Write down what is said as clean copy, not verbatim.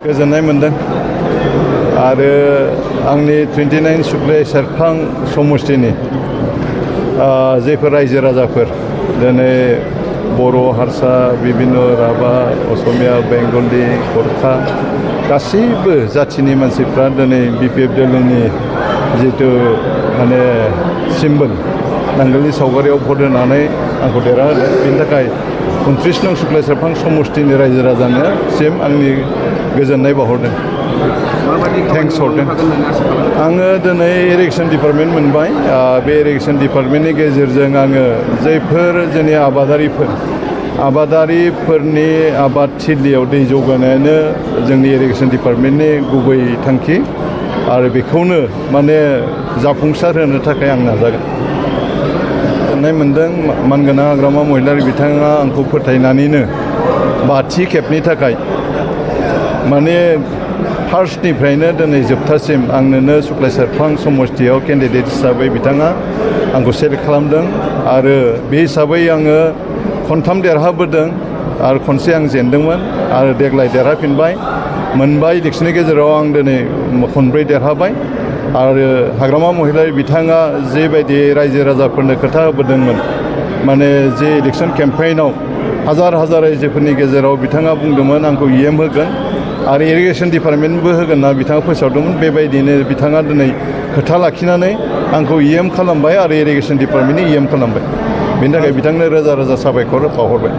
गोजोननाय मोनदों आरो आंनि 29 सुक्लाय सेरफां समष्टिनि जेफोर रायजो राजाफोर दिनै बर' हारसा बिभिन्न राभा असमिया बेंगलि गरखा गासैबो जाथिनि मानसिफ्रा दिनै बिपिएफ दोलोनि जितु माने सिम्बल नांगोलनि सावगारियाव भट होनानै आंखौ देरहाहोदों बेनि थाखाय 29 नं सुक्लाय सेरफां समष्टिनि रायजो राजानो सिम आंनि गोजोननाय बावहरदों थेंक्स हरदों आङो दिनै इरिगेसन डिपार्टमेन्ट मोनबाय बे इरिगेसन डिपार्टमेन्टनि गेजेरजों आङो जायफोर जोंनि आबादारिफोरनि आबाद थिलियाव दै जौगानायानो जोंनि इरिगेसन डिपार्टमेन्टनि गुबै थांखि आरो बेखौनो माने जाफुंसार होनो थाखाय आं नाजागोन गोजोननाय मोनदों मानगोनां हाग्रामा महिलारि बिथाङा आंखौ फोथायनानैनो 5थि खेबनि थाखाय माने फार्स्टनिफ्रायनो दिनै जोबथासिम आंनोनो सुक्लाय सेरफां समष्टियाव केन्डिडेट हिसाबै बिथाङा आंखौ सेलेक्ट खालामदों आरो बे हिसाबै आङो खनथाम देरहाबोदों आरो खनसे आं जेनदोंमोन आरो देग्लाय देरहाफिनबाय मोनबा इलेक्सननि गेजेराव आं दिनै खनब्रै देरहाबाय आरो हाग्रामा महिलारि बिथाङा जेबायदि रायजो राजाफोरनो खोथा होबोदोंमोन माने जे इलेक्सन केम्पेइनाव हाजार रायजोफोरनि गेजेराव बिथाङा बुंदोंमोन आंखौ इएम होगोन आरो इरिगेसन डिपार्टमेन्टबो होगोन होनना बिथाङा फोसावदोंमोन बेबायदिनो बिथाङा दिनै खोथा लाखिनानै आंखौ इएम खालामबाय आरो इरिगेसन डिपार्टमेन्टनि इएम खालामबाय बेनि थाखाय बिथांनो रोजा साबायखर बावहरबाय